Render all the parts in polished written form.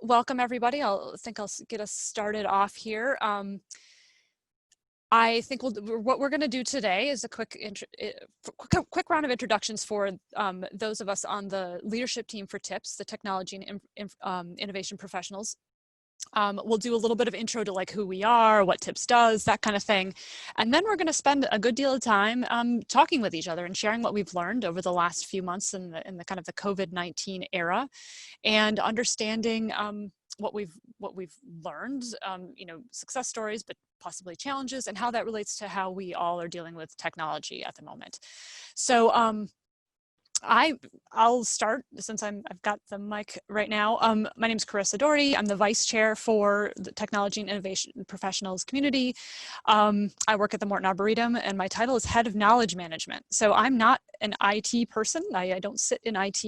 welcome everybody. I'll get us started off here. I think what we're going to do today is a quick round of introductions for those of us on the leadership team for TIPS, the Technology and Innovation Professionals. We'll do a little bit of intro to like who we are, what TIPS does, that kind of thing. And then we're going to spend a good deal of time talking with each other and sharing what we've learned over the last few months in the kind of the COVID-19 era, and understanding what we've learned, success stories, but possibly challenges, and how that relates to how we all are dealing with technology at the moment. So I'll start since I've got the mic right now. My name is Carissa Dougherty. I'm the vice chair for the Technology and Innovation Professionals community. I work at the Morton Arboretum, and my title is Head of Knowledge Management. So I'm not an IT person. I don't sit in IT,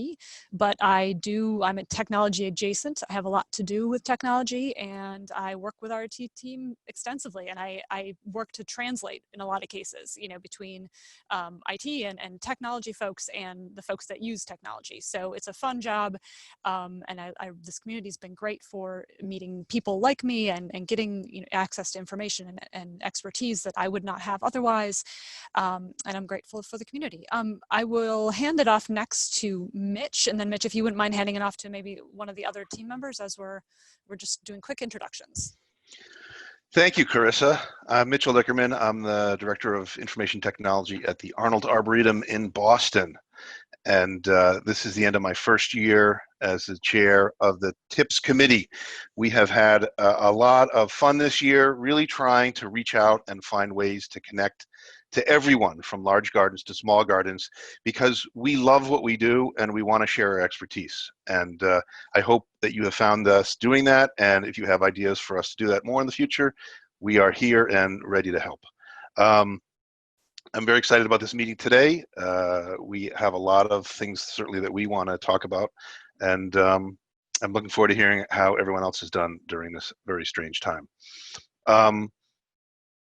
but I'm a technology adjacent. I have a lot to do with technology, and I work with our IT team extensively. And I work to translate in a lot of cases, between IT and technology folks and the folks that use technology. So it's a fun job, and this community's been great for meeting people like me and getting access to information and expertise that I would not have otherwise, and I'm grateful for the community. I will hand it off next to Mitch, and then Mitch, if you wouldn't mind handing it off to maybe one of the other team members, as we're just doing quick introductions. Thank you, Carissa. I'm Mitchell Lickerman. I'm the Director of Information Technology at the Arnold Arboretum in Boston. And this is the end of my first year as the chair of the TIPS committee. We have had a lot of fun this year, really trying to reach out and find ways to connect to everyone from large gardens to small gardens, because we love what we do and we want to share our expertise. And I hope that you have found us doing that. And if you have ideas for us to do that more in the future, we are here and ready to help. I'm very excited about this meeting today. We have a lot of things certainly that we want to talk about, and I'm looking forward to hearing how everyone else has done during this very strange time.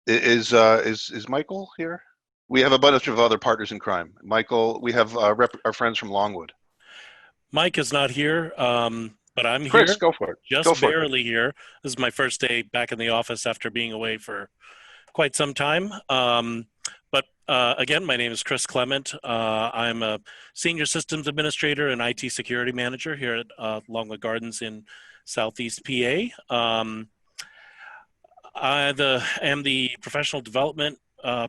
Is Michael here? We have a bunch of other partners in crime. Michael, we have our friends from Longwood. Mike is not here, but I'm Chris, here. Go for it. Just barely here. This is my first day back in the office after being away for quite some time. Again, my name is Chris Clement. I'm a Senior Systems Administrator and IT Security Manager here at Longwood Gardens in Southeast PA. I am the professional development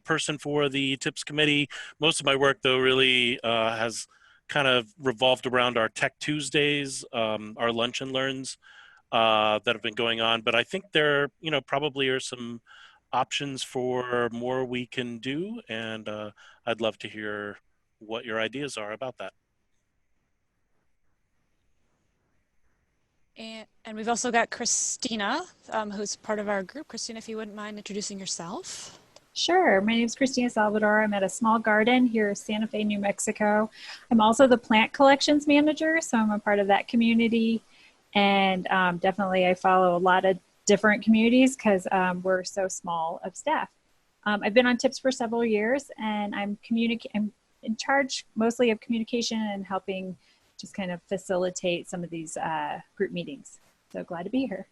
person for the TIPS committee. Most of my work, though, really has kind of revolved around our Tech Tuesdays, our lunch and learns that have been going on. But I think there, probably are some options for more we can do, and I'd love to hear what your ideas are about that. And we've also got Christina, who's part of our group. Christina, if you wouldn't mind introducing yourself. Sure. My name is Christina Salvador. I'm at a small garden here in Santa Fe, New Mexico. I'm also the plant collections manager, so I'm a part of that community. And definitely I follow a lot of different communities because we're so small of staff. I've been on TIPS for several years, and I'm in charge mostly of communication and helping just kind of facilitate some of these group meetings. So glad to be here.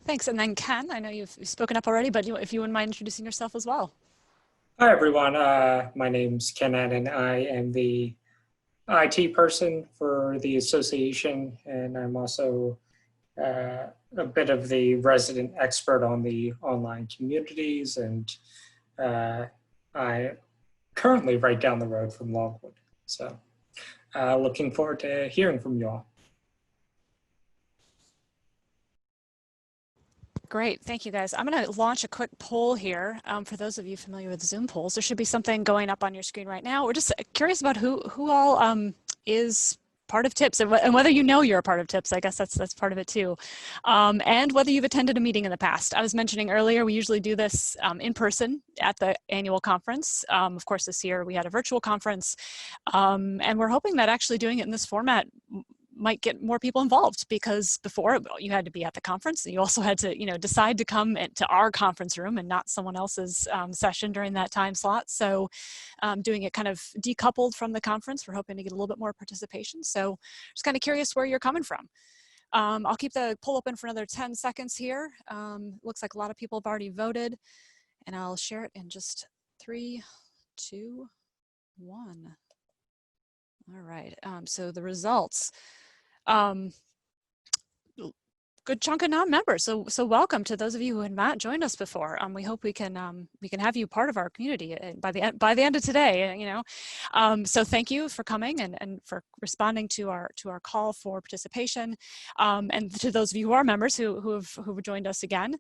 Thanks. And then Ken, I know you've spoken up already, but if you wouldn't mind introducing yourself as well. Hi, everyone. My name's Ken and I am the IT person for the association, and I'm also a bit of the resident expert on the online communities, and I currently right down the road from Longwood. So looking forward to hearing from you all. Great, thank you guys. I'm going to launch a quick poll here. For those of you familiar with Zoom polls, there should be something going up on your screen right now. We're just curious about who all is part of TIPS, and whether you're a part of TIPS. I guess that's part of it too, and whether you've attended a meeting in the past. I was mentioning earlier, we usually do this in person at the annual conference. Of course, this year we had a virtual conference, and we're hoping that actually doing it in this format might get more people involved, because before you had to be at the conference and you also had to, decide to come to our conference room and not someone else's session during that time slot. So doing it kind of decoupled from the conference, we're hoping to get a little bit more participation. So just kind of curious where you're coming from. I'll keep the poll open for another 10 seconds here. Looks like a lot of people have already voted, and I'll share it in just 3, 2, 1. All right, so the results. Good chunk of non-members. So welcome to those of you who had not joined us before. We hope we can have you part of our community by the end of today. So thank you for coming and for responding to our call for participation, and to those of you who are members who have joined us again.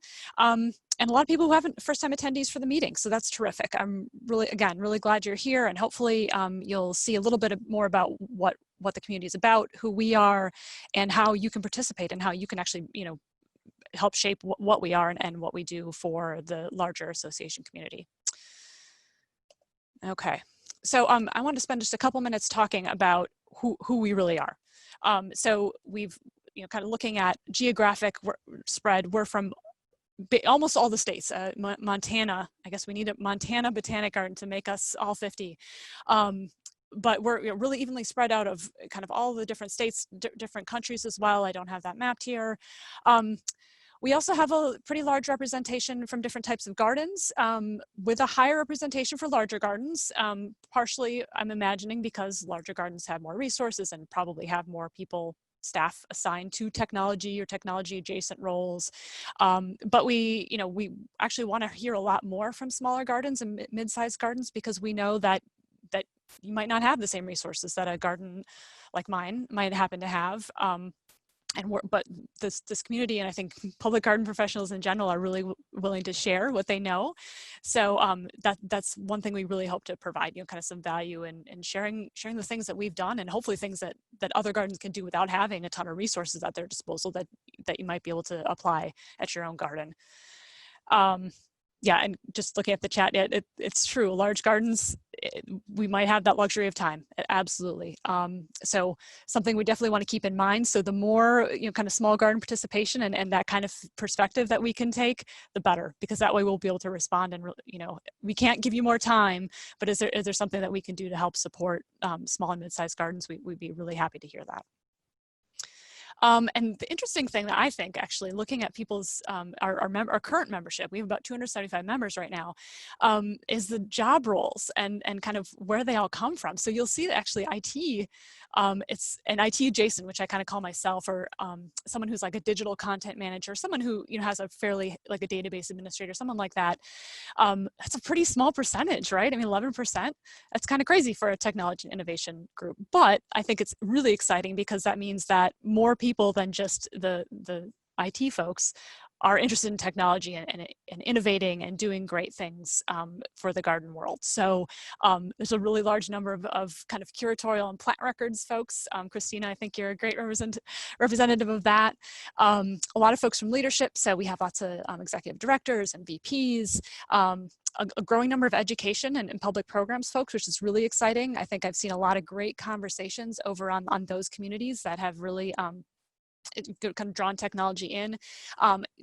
And a lot of people who haven't, first-time attendees for the meeting, so that's terrific. I'm really glad you're here, and hopefully you'll see a little bit more about what the community is about, who we are, and how you can participate, and how you can actually, help shape what we are and what we do for the larger association community. Okay, so I want to spend just a couple minutes talking about who we really are. So we've, kind of looking at geographic spread. We're from almost all the states. Montana, I guess we need a Montana Botanic Garden to make us all 50. But we're really evenly spread out of kind of all the different states, different countries as well. I don't have that mapped here. We also have a pretty large representation from different types of gardens, with a higher representation for larger gardens. Partially, I'm imagining, because larger gardens have more resources and probably have more staff assigned to technology or technology adjacent roles. But we actually want to hear a lot more from smaller gardens and mid-sized gardens, because we know that you might not have the same resources that a garden like mine might happen to have. But this community, and I think public garden professionals in general, are really willing to share what they know. So that's one thing we really hope to provide, kind of some value in sharing the things that we've done, and hopefully things that other gardens can do without having a ton of resources at their disposal that you might be able to apply at your own garden. Yeah, and just looking at the chat, it's true. Large gardens, we might have that luxury of time. Absolutely. So something we definitely want to keep in mind. So the more kind of small garden participation and that kind of perspective that we can take, the better, because that way we'll be able to respond. And we can't give you more time, but is there something that we can do to help support small and mid-sized gardens? We'd be really happy to hear that. And the interesting thing that I think, actually, looking at people's our current membership, we have about 275 members right now, is the job roles and kind of where they all come from. So you'll see that actually IT, it's an IT adjacent, which I kind of call myself, or someone who's like a digital content manager, someone who has a fairly, like a database administrator, someone like that. That's a pretty small percentage, right? I mean, 11%. That's kind of crazy for a technology and innovation group, but I think it's really exciting, because that means that more people than just the IT folks are interested in technology and innovating and doing great things for the garden world. So there's a really large number of kind of curatorial and plant records folks. Christina, I think you're a great representative of that. A lot of folks from leadership. So we have lots of executive directors and VPs, a growing number of education and public programs folks, which is really exciting. I think I've seen a lot of great conversations over on those communities that have really kind of drawn technology in,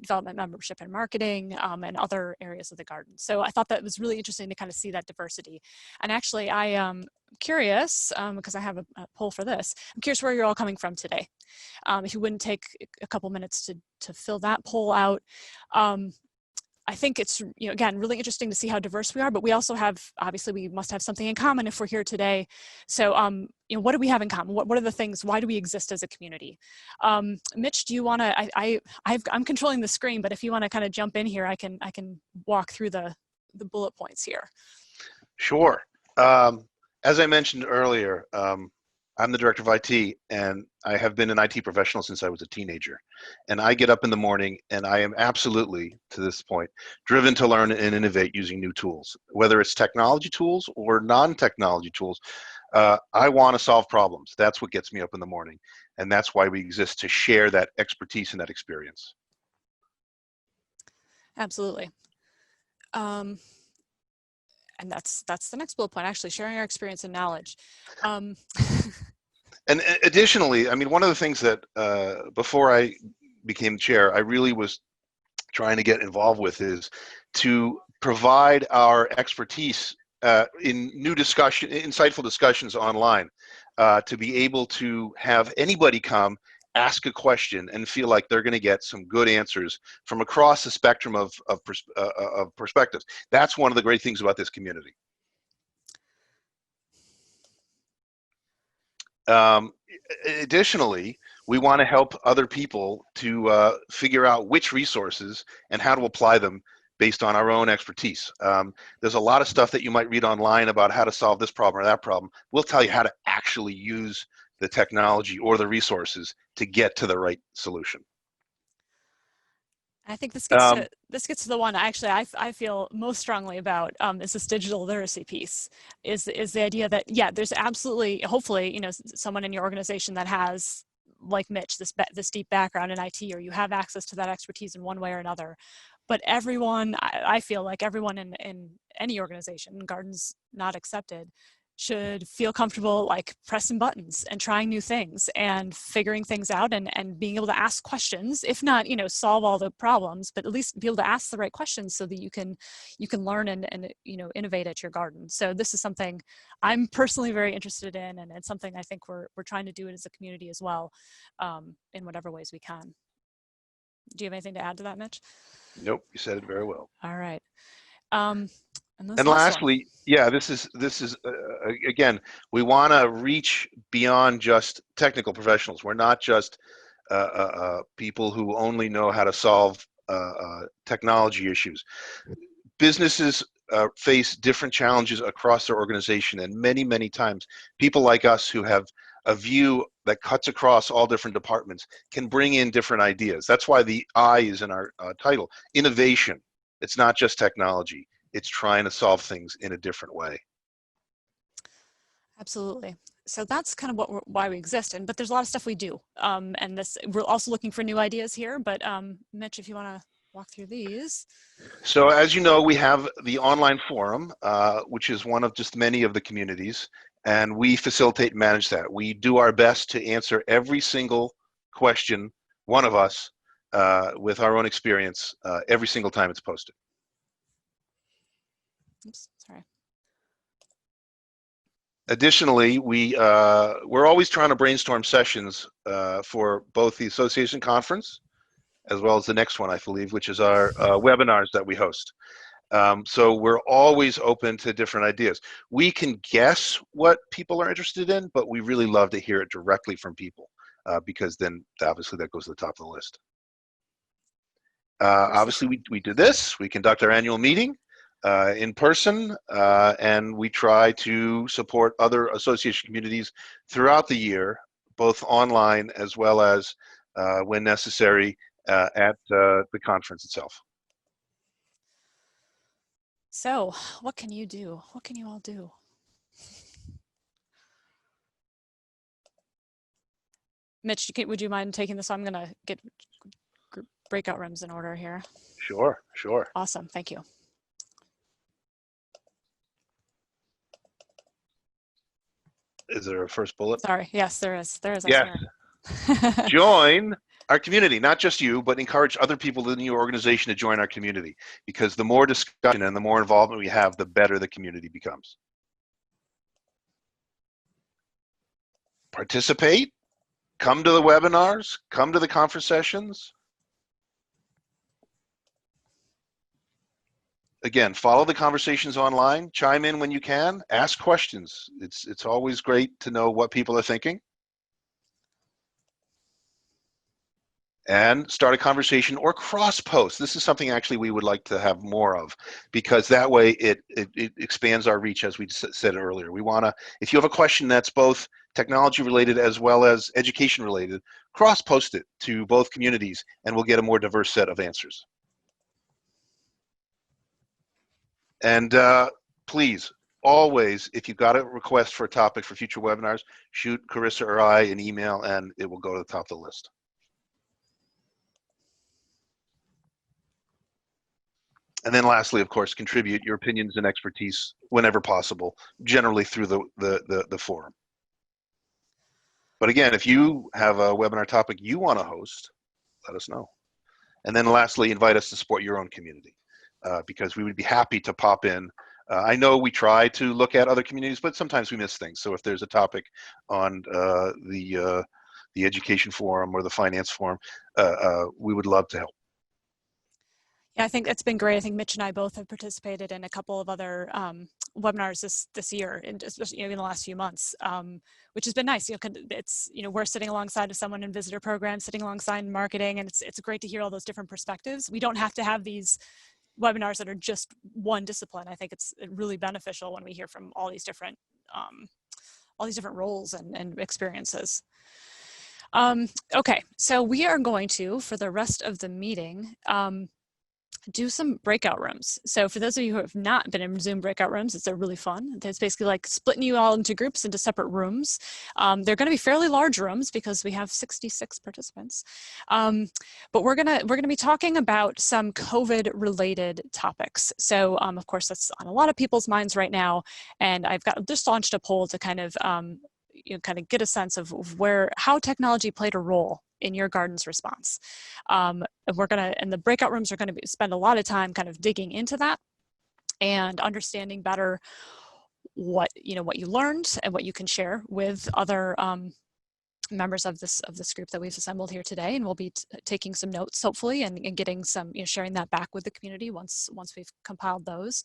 development, membership, and marketing, and other areas of the garden. So I thought that was really interesting to kind of see that diversity. And actually, I am curious, because I have a poll for this, I'm curious where you're all coming from today. If you wouldn't take a couple minutes to fill that poll out. I think it's, again, really interesting to see how diverse we are, but we also have, obviously, we must have something in common if we're here today. So, what do we have in common? What are the things, why do we exist as a community? Mitch, do you want to, I'm controlling the screen, but if you want to kind of jump in here, I can walk through the bullet points here. Sure. As I mentioned earlier, I'm the director of IT, and I have been an IT professional since I was a teenager. And I get up in the morning, and I am absolutely, to this point, driven to learn and innovate using new tools. Whether it's technology tools or non-technology tools, I want to solve problems. That's what gets me up in the morning. And that's why we exist, to share that expertise and that experience. Absolutely. And that's the next bullet point, actually, sharing our experience and knowledge. And additionally, I mean, one of the things that before I became chair, I really was trying to get involved with is to provide our expertise in new discussion, insightful discussions online, to be able to have anybody come ask a question and feel like they're going to get some good answers from across the spectrum of perspectives. That's one of the great things about this community. Additionally, we want to help other people to figure out which resources and how to apply them based on our own expertise. There's a lot of stuff that you might read online about how to solve this problem or that problem. We'll tell you how to actually use the technology or the resources to get to the right solution. I think this gets to the one actually I feel most strongly about is this digital literacy piece. Is the idea that there's absolutely, hopefully, someone in your organization that has, like Mitch, this deep background in IT, or you have access to that expertise in one way or another. But everyone, I feel like everyone in any organization, gardens not accepted, should feel comfortable like pressing buttons and trying new things and figuring things out and being able to ask questions, if not, solve all the problems, but at least be able to ask the right questions so that you can learn and innovate at your garden. So this is something I'm personally very interested in, and it's something I think we're trying to do it as a community as well, in whatever ways we can. Do you have anything to add to that, Mitch? Nope, you said it very well. All right. And lastly, this is again, we want to reach beyond just technical professionals. We're not just people who only know how to solve technology issues. Businesses face different challenges across their organization, and many times people like us who have a view that cuts across all different departments can bring in different ideas. That's why the I is in our title, innovation. It's not just technology. It's trying to solve things in a different way. Absolutely. So that's kind of why we exist. But there's a lot of stuff we do. And we're also looking for new ideas here. But Mitch, if you want to walk through these. So as you know, we have the online forum, which is one of just many of the communities. And we facilitate and manage that. We do our best to answer every single question, one of us, with our own experience, every single time it's posted. Oops, sorry. Additionally, we're always trying to brainstorm sessions for both the association conference as well as the next one, I believe, which is our webinars that we host. So we're always open to different ideas. We can guess what people are interested in, but we really love to hear it directly from people because then obviously that goes to the top of the list. Obviously, we do this. We conduct our annual meeting in person, and we try to support other association communities throughout the year, both online as well as when necessary at the conference itself. So what can you do? What can you all do? Mitch, would you mind taking this? I'm going to get breakout rooms in order here. Sure. Awesome. Thank you. Is there a first bullet? Sorry. Yes, there is. There is. Yes. Join our community, not just you, but encourage other people in your organization to join our community, because the more discussion and the more involvement we have, the better the community becomes. Participate, come to the webinars, come to the conference sessions. Again, follow the conversations online, chime in when you can, ask questions. It's always great to know what people are thinking. And start a conversation or cross-post. This is something actually we would like to have more of, because that way it expands our reach, as we said earlier. We want to, if you have a question that's both technology related as well as education related, cross-post it to both communities and we'll get a more diverse set of answers. And please, always, if you've got a request for a topic for future webinars, shoot Carissa or I an email and it will go to the top of the list. And then lastly, of course, contribute your opinions and expertise whenever possible, generally through the forum. But again, if you have a webinar topic you want to host, let us know. And then lastly, invite us to support your own community, because we would be happy to pop in. I know we try to look at other communities, but sometimes we miss things. So if there's a topic on the education forum or the finance forum, we would love to help. Yeah, I think it's been great. I think Mitch and I both have participated in a couple of other webinars this year, and especially in the last few months, which has been nice. It's we're sitting alongside of someone in visitor programs, sitting alongside in marketing, and it's great to hear all those different perspectives. We don't have to have these webinars that are just one discipline. I think it's really beneficial when we hear from all these different roles and experiences. Okay, so we are going to, for the rest of the meeting, do some breakout rooms. So for those of you who have not been in Zoom breakout rooms, they're really fun. It's basically like splitting you all into groups, into separate rooms. They're going to be fairly large rooms because we have 66 participants. But we're gonna be talking about some COVID-related topics. So of course that's on a lot of people's minds right now, and I've just launched a poll to kind of get a sense of how technology played a role in your garden's response. And the breakout rooms are going to spend a lot of time kind of digging into that and understanding better what you learned and what you can share with other members of this group that we've assembled here today. And we'll be taking some notes, hopefully, and getting some, sharing that back with the community once we've compiled those.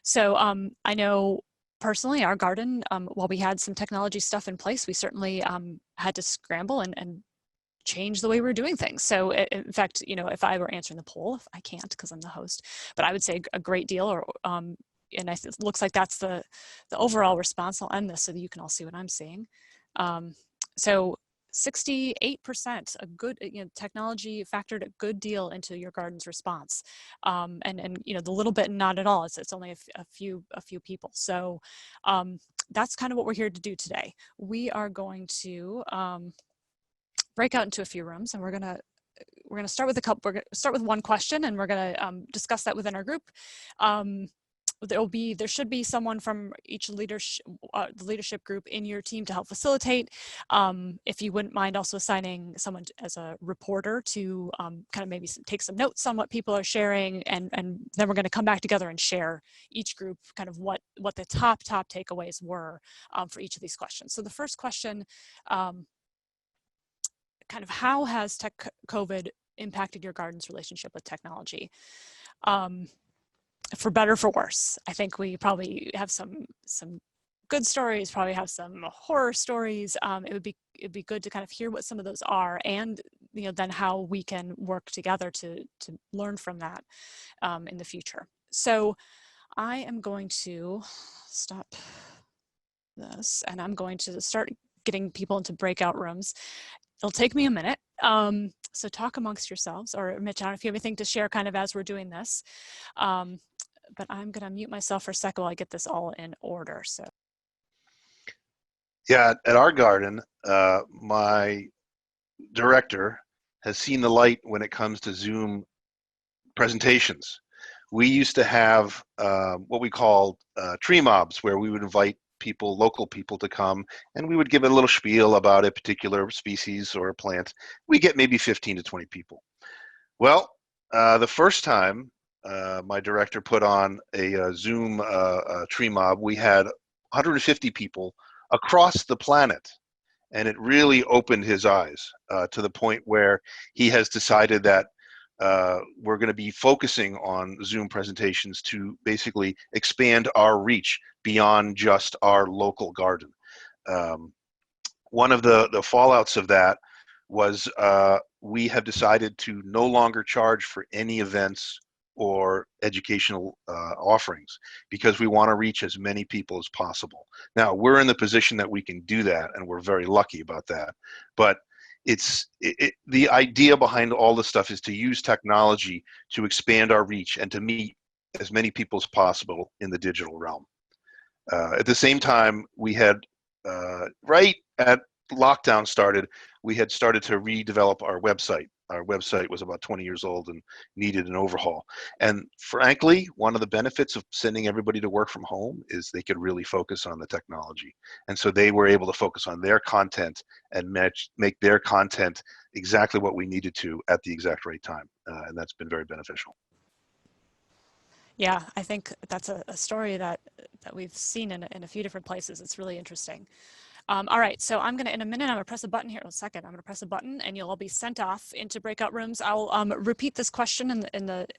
So I know personally, our garden, while we had some technology stuff in place, we certainly had to scramble and change the way we're doing things. So in fact, if I were answering the poll, if I can't because I'm the host, but I would say a great deal, and it looks like that's the overall response. I'll end this so that you can all see what I'm seeing. So 68%, a good, technology factored a good deal into your garden's response, and the little bit not at all. It's only a few people. So that's kind of what we're here to do today. We are going to break out into a few rooms, and we're gonna start with start with one question, and we're gonna discuss that within our group. There should be someone from each the leadership group in your team to help facilitate. If you wouldn't mind also assigning someone as a reporter to kind of maybe take some notes on what people are sharing, and then we're going to come back together and share each group kind of what the top takeaways were for each of these questions. So the first question, kind of how has COVID impacted your garden's relationship with technology? For better, for worse. I think we probably have some good stories, probably have some horror stories. It'd be good to kind of hear what some of those are, and then how we can work together to learn from that in the future. So I am going to stop this, and I'm going to start getting people into breakout rooms. It'll take me a minute. So talk amongst yourselves, or Mitch, I don't know if you have anything to share kind of as we're doing this. But I'm going to mute myself for a second while I get this all in order. So, yeah, at our garden, my director has seen the light when it comes to Zoom presentations. We used to have what we called tree mobs, where we would invite local people to come, and we would give a little spiel about a particular species or a plant. We get maybe 15 to 20 people. Well, the first time my director put on a Zoom tree mob, we had 150 people across the planet, and it really opened his eyes to the point where he has decided that we're going to be focusing on Zoom presentations to basically expand our reach beyond just our local garden. One of the fallouts of that was we have decided to no longer charge for any events or educational offerings, because we want to reach as many people as possible. Now, we're in the position that we can do that, and we're very lucky about that. But the idea behind all this stuff is to use technology to expand our reach and to meet as many people as possible in the digital realm. At the same time, we had, right at lockdown started, we had started to redevelop our website. Our website was about 20 years old and needed an overhaul. And frankly, one of the benefits of sending everybody to work from home is they could really focus on the technology. And so they were able to focus on their content and make their content exactly what we needed to at the exact right time. And that's been very beneficial. Yeah, I think that's a story that we've seen in a few different places. It's really interesting. All right, so I'm gonna, in a minute, I'm gonna press a button here. A second, I'm gonna press a button and you'll all be sent off into breakout rooms. I'll repeat this question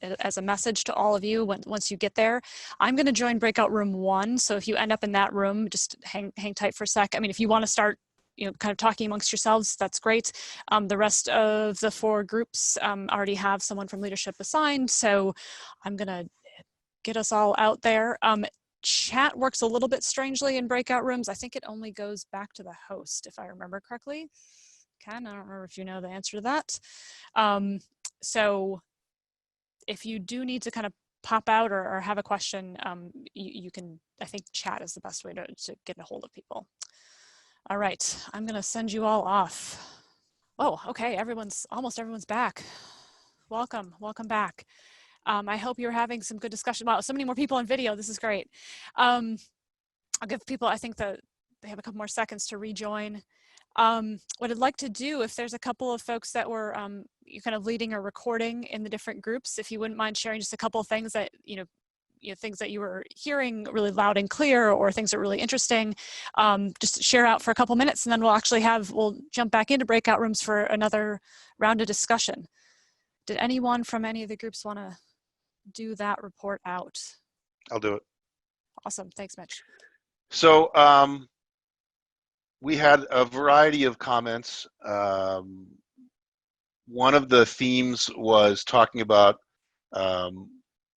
as a message to all of you once you get there. I'm gonna join breakout room 1. So if you end up in that room, just hang tight for a sec. I mean, if you wanna start, kind of talking amongst yourselves, that's great. The rest of the 4 groups already have someone from leadership assigned. So I'm gonna get us all out there. Chat works a little bit strangely in breakout rooms. I think it only goes back to the host, if I remember correctly. Ken, I don't remember if you know the answer to that. So if you do need to kind of pop out or have a question, you can, I think chat is the best way to get a hold of people. All right, I'm gonna send you all off. Oh, okay, almost everyone's back. Welcome back. I hope you're having some good discussion. Wow, so many more people on video. This is great. I'll give people, I think that they have a couple more seconds to rejoin. What I'd like to do, if there's a couple of folks that were you kind of leading or recording in the different groups, if you wouldn't mind sharing just a couple of things that, things that you were hearing really loud and clear or things that are really interesting, just share out for a couple minutes and then we'll jump back into breakout rooms for another round of discussion. Did anyone from any of the groups want to do that report out? I'll do it. Awesome, thanks, Mitch. So we had a variety of comments. One of the themes was talking about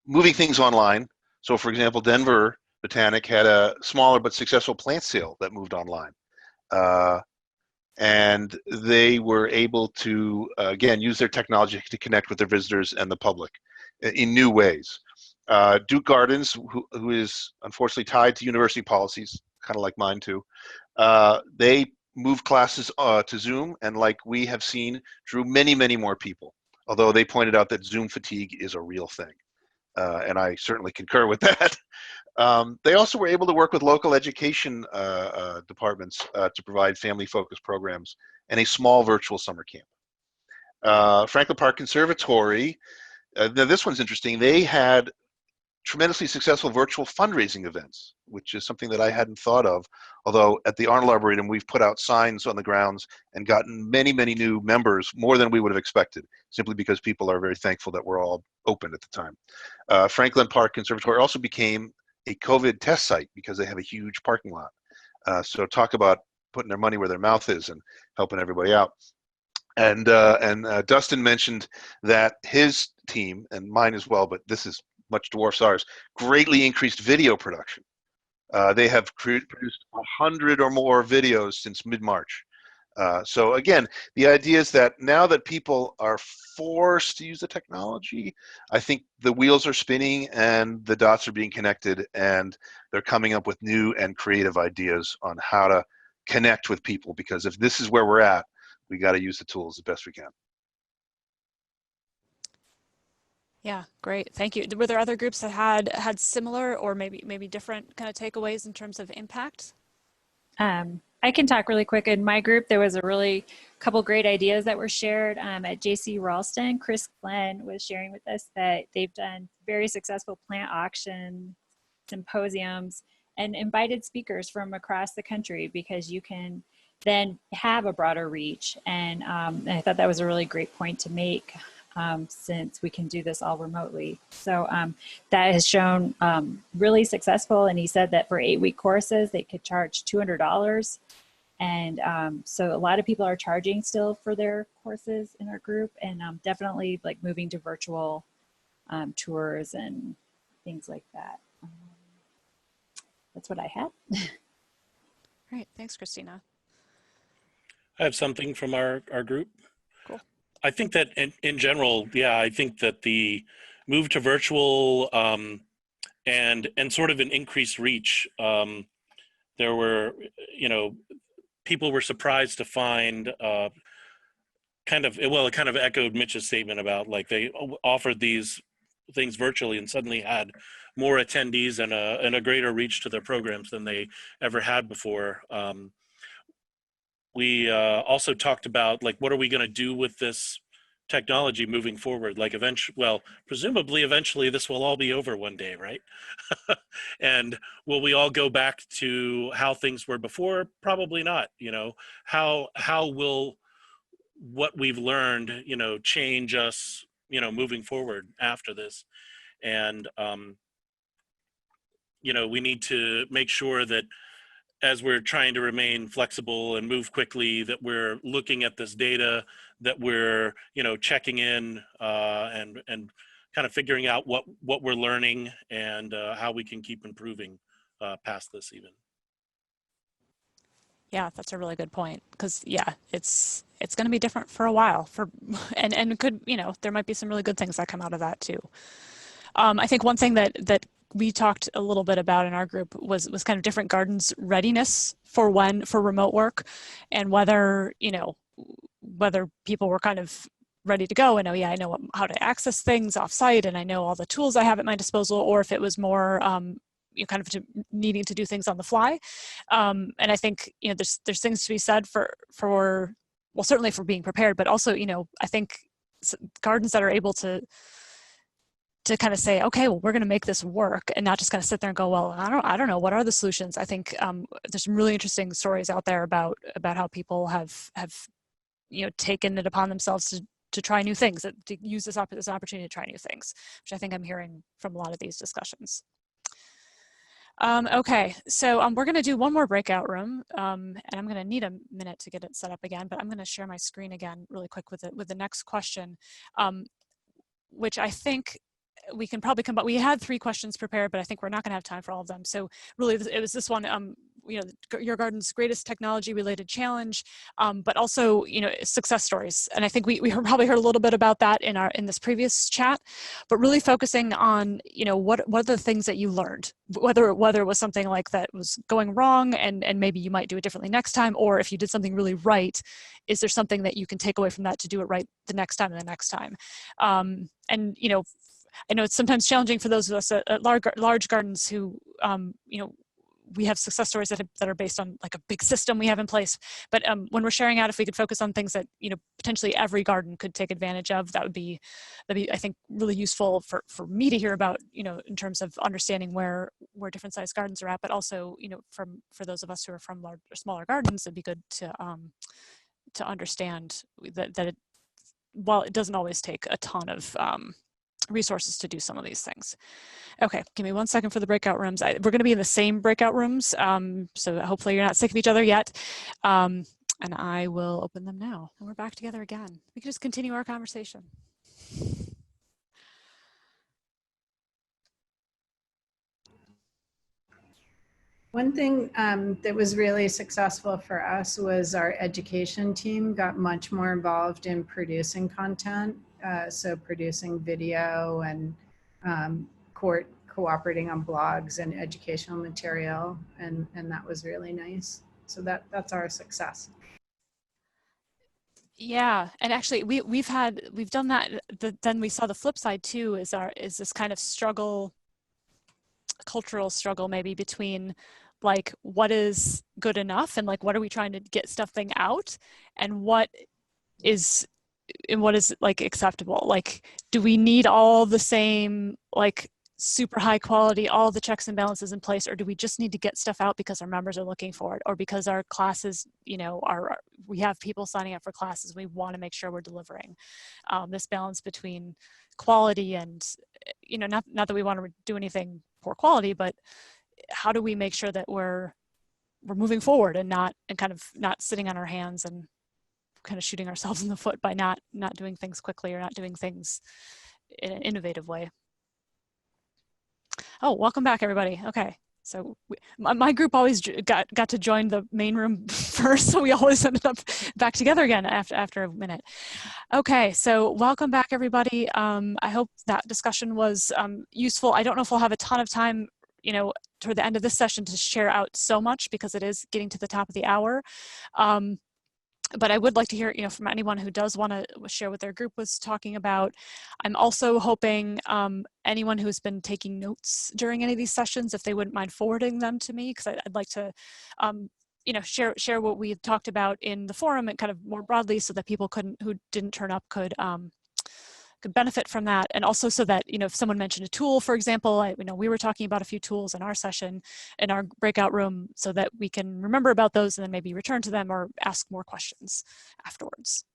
moving things online. So for example, Denver Botanic had a smaller but successful plant sale that moved online. And they were able to, again, use their technology to connect with their visitors and the public in new ways. Duke Gardens, who is unfortunately tied to university policies, kind of like mine too, they moved classes to Zoom, and like we have seen, drew many, many more people, although they pointed out that Zoom fatigue is a real thing. And I certainly concur with that. They also were able to work with local education departments to provide family-focused programs and a small virtual summer camp. Franklin Park Conservatory, now this one's interesting. They had tremendously successful virtual fundraising events, which is something that I hadn't thought of. Although at the Arnold Arboretum, we've put out signs on the grounds and gotten many, many new members, more than we would have expected, simply because people are very thankful that we're all open at the time. Franklin Park Conservatory also became a COVID test site because they have a huge parking lot. So talk about putting their money where their mouth is and helping everybody out. And Dustin mentioned that his team, and mine as well, but this is much dwarfs ours, greatly increased video production. They have produced 100 or more videos since mid-March. So again, the idea is that now that people are forced to use the technology, I think the wheels are spinning and the dots are being connected, and they're coming up with new and creative ideas on how to connect with people, because if this is where we're at, we got to use the tools the best we can. Yeah, great, thank you. Were there other groups that had similar or maybe different kind of takeaways in terms of impact? I can talk really quick. In my group, there was a really couple great ideas that were shared at JC Ralston. Chris Glenn was sharing with us that they've done very successful plant auction symposiums and invited speakers from across the country, because you can then have a broader reach. And I thought that was a really great point to make, since we can do this all remotely. So that has shown really successful. And he said that for 8-week courses, they could charge $200. And so a lot of people are charging still for their courses in our group, and definitely like moving to virtual tours and things like that. That's what I had. Great, thanks, Christina. I have something from our group. Cool. I think that in general, yeah, I think that the move to virtual and sort of an increased reach, there were, people were surprised to find it kind of echoed Mitch's statement about like they offered these things virtually and suddenly had more attendees and a greater reach to their programs than they ever had before. We also talked about like, what are we going to do with this technology moving forward? Like presumably eventually this will all be over one day, right? And will we all go back to how things were before? Probably not. You know, how will what we've learned, you know, change us, you know, moving forward after this? And you know, we need to make sure that as we're trying to remain flexible and move quickly, that we're looking at this data, that we're, you know, checking in and kind of figuring out what we're learning and how we can keep improving past this even. Yeah, that's a really good point, because yeah, it's going to be different for a while, and could, you know, there might be some really good things that come out of that too. I think one thing that we talked a little bit about in our group was kind of different gardens' readiness for remote work, and whether, you know, whether people were kind of ready to go and, oh yeah, I know how to access things offsite and I know all the tools I have at my disposal, or if it was more you know, kind of needing to do things on the fly. And I think, you know, there's things to be said for well, certainly for being prepared, but also, you know, I think gardens that are able to kind of say, okay, well, we're going to make this work, and not just kind of sit there and go, well, I don't know, what are the solutions? I think there's some really interesting stories out there about how people have you know, taken it upon themselves to try new things, to use this opportunity to try new things, which I think I'm hearing from a lot of these discussions. Okay, so we're going to do one more breakout room, and I'm going to need a minute to get it set up again, but I'm going to share my screen again really quick with the next question, which I think we can probably come back. We had 3 questions prepared, but I think we're not going to have time for all of them. So really, it was this one, you know, your garden's greatest technology-related challenge, but also, you know, success stories. And I think we probably heard a little bit about that in this previous chat, but really focusing on, you know, what are the things that you learned, whether it was something like that was going wrong and maybe you might do it differently next time, or if you did something really right, is there something that you can take away from that to do it right the next time and the next time? And, you know, I know it's sometimes challenging for those of us at large gardens who, you know, we have success stories that are based on like a big system we have in place. But when we're sharing out, if we could focus on things that, you know, potentially every garden could take advantage of, that'd be I think really useful for me to hear about, you know, in terms of understanding where different sized gardens are at, but also, you know, for those of us who are from large or smaller gardens, it'd be good to understand that while it doesn't always take a ton of resources to do some of these things. Okay, give me 1 second for the breakout rooms. We're going to be in the same breakout rooms, so hopefully you're not sick of each other yet. And I will open them now. And we're back together again. We can just continue our conversation. One thing that was really successful for us was our education team got much more involved in producing content. So producing video and cooperating on blogs and educational material, and that was really nice. So that's our success. Yeah, and actually we've done that. Then we saw the flip side too, is this kind of struggle, cultural struggle maybe, between like what is good enough and like what are we trying to get stuffing out, and what is like acceptable. Like, do we need all the same, like super high quality, all the checks and balances in place, or do we just need to get stuff out because our members are looking for it, or because our classes, you know, we have people signing up for classes, we want to make sure we're delivering. This balance between quality and, you know, not that we want to do anything poor quality, but how do we make sure that we're moving forward and kind of not sitting on our hands and kind of shooting ourselves in the foot by not doing things quickly or not doing things in an innovative way. Oh, welcome back, everybody. Okay, so my group always got to join the main room first, so we always ended up back together again after a minute. Okay, so welcome back, everybody. I hope that discussion was useful. I don't know if we'll have a ton of time, you know, toward the end of this session to share out so much, because it is getting to the top of the hour. but I would like to hear, from anyone who does want to share what their group was talking about. I'm also hoping anyone who's been taking notes during any of these sessions, if they wouldn't mind forwarding them to me, because I'd like to, share what we had talked about in the forum and kind of more broadly, so that people who didn't turn up could benefit from that. And also so that, if someone mentioned a tool, for example, we were talking about a few tools in our session, in our breakout room, so that we can remember about those and then maybe return to them or ask more questions afterwards.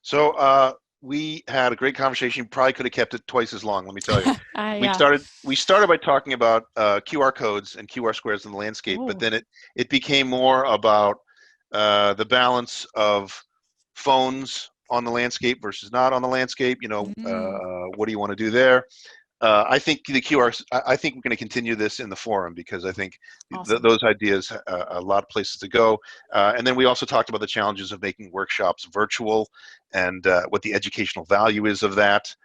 So we had a great conversation. Probably could have kept it twice as long, let me tell you. Yeah. We started by talking about QR codes and QR squares in the landscape, Ooh. but then it became more about the balance of phones on the landscape versus not on the landscape. What do you want to do there? I think I think we're going to continue this in the forum, because I think Awesome. those ideas, a lot of places to go. And then we also talked about the challenges of making workshops virtual, and what the educational value is of that.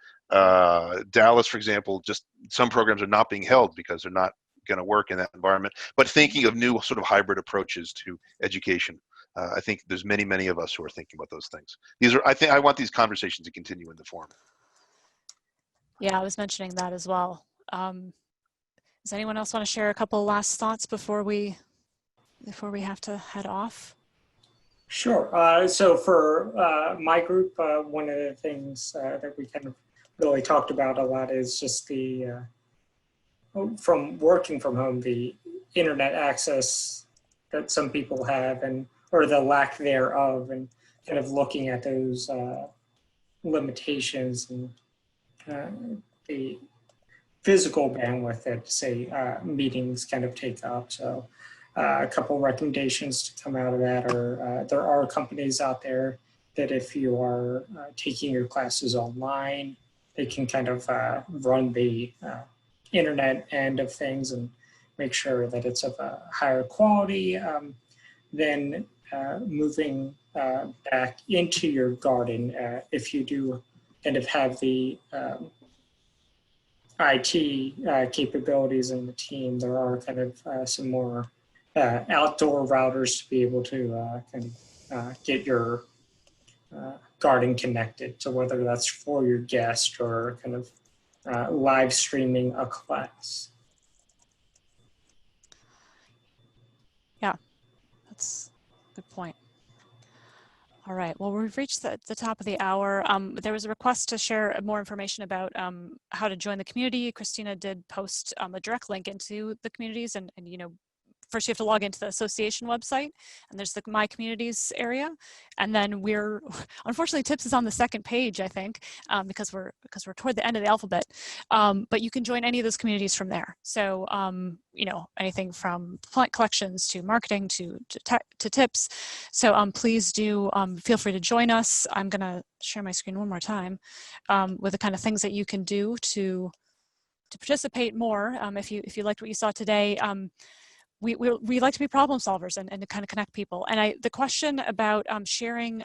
Dallas, for example, just some programs are not being held because they're not going to work in that environment. But thinking of new sort of hybrid approaches to education. I think there's many of us who are thinking about those things. I want these conversations to continue in the forum. Yeah, I was mentioning that as well. Does anyone else want to share a couple last thoughts before we have to head off? Sure. So for my group, one of the things that we kind of really talked about a lot is just the, from working from home, the internet access that some people have, or the lack thereof, and kind of looking at those limitations and the physical bandwidth that, say, meetings kind of take up. So a couple recommendations to come out of that are, there are companies out there that if you are taking your classes online, they can kind of run the internet end of things and make sure that it's of a higher quality. Then moving back into your garden, if you do kind of have the IT capabilities in the team, there are kind of some more outdoor routers to be able to kind of get your garden connected. So whether that's for your guest or kind of live streaming a class. Yeah, that's a good point. All right, well, we've reached the top of the hour. There was a request to share more information about how to join the community. Christina did post a direct link into the communities, and first you have to log into the association website, and there's the My Communities area, and then unfortunately TIPS is on the second page, I think, because we're toward the end of the alphabet, but you can join any of those communities from there. So anything from plant collections to marketing to TIPS. So please do feel free to join us. I'm gonna share my screen one more time with the kind of things that you can do to participate more. If you liked what you saw today. We like to be problem solvers and to kind of connect people. And the question about sharing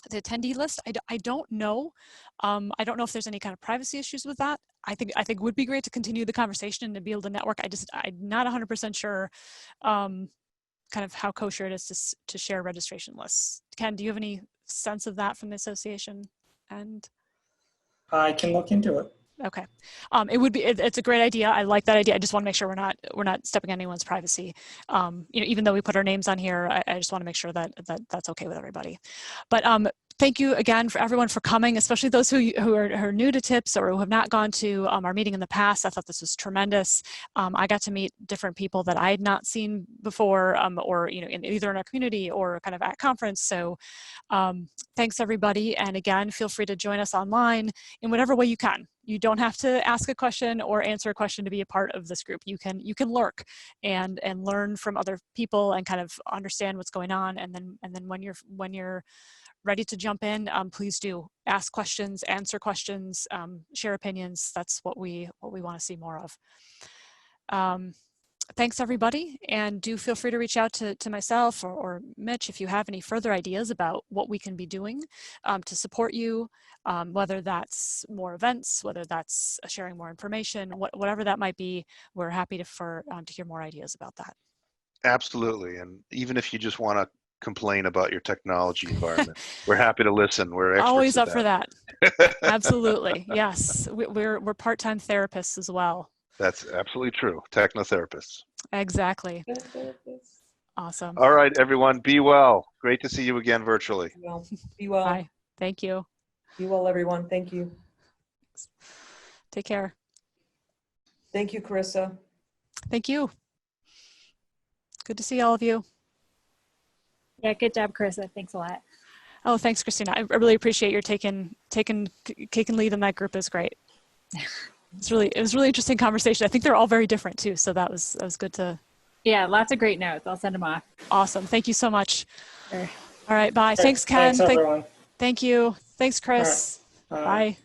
the attendee list, I don't know. I don't know if there's any kind of privacy issues with that. I think it would be great to continue the conversation and to be able to network. I'm not 100% sure kind of how kosher it is to share registration lists. Ken, do you have any sense of that from the association? And I can look into it. Okay, it's a great idea. I like that idea. I just want to make sure we're not stepping on anyone's privacy. Even though we put our names on here, I just want to make sure that that's okay with everybody. But thank you again for everyone for coming, especially those who are new to TIPS or who have not gone to our meeting in the past. I thought this was tremendous. I got to meet different people that I had not seen before, or either in our community or kind of at conference. So thanks everybody, and again, feel free to join us online in whatever way you can. You don't have to ask a question or answer a question to be a part of this group. You can lurk and learn from other people and kind of understand what's going on. And then when you're ready to jump in, please do ask questions, answer questions, share opinions. That's what we want to see more of. Thanks everybody, and do feel free to reach out to myself or Mitch if you have any further ideas about what we can be doing to support you, whether that's more events, whether that's sharing more information, whatever that might be. We're happy to hear more ideas about that. Absolutely, and even if you just want to complain about your technology environment. We're happy to listen. We're experts Always at up for that. Absolutely. Yes. We're part-time therapists as well. That's absolutely true. Technotherapists. Exactly. Awesome. All right, everyone. Be well. Great to see you again virtually. Well, be well. Bye. Thank you. Be well, everyone. Thank you. Take care. Thank you, Carissa. Thank you. Good to see all of you. Yeah, good job, Carissa. Thanks a lot. Oh, thanks, Christina. I really appreciate your taking lead in that group. Is great. It was really interesting conversation. I think they're all very different too. So that was good to. Yeah, lots of great notes. I'll send them off. Awesome. Thank you so much. Sure. All right. Bye. Okay, Thanks, Ken. Thanks, everyone. Thank you. Thanks, Chris. All right. Bye.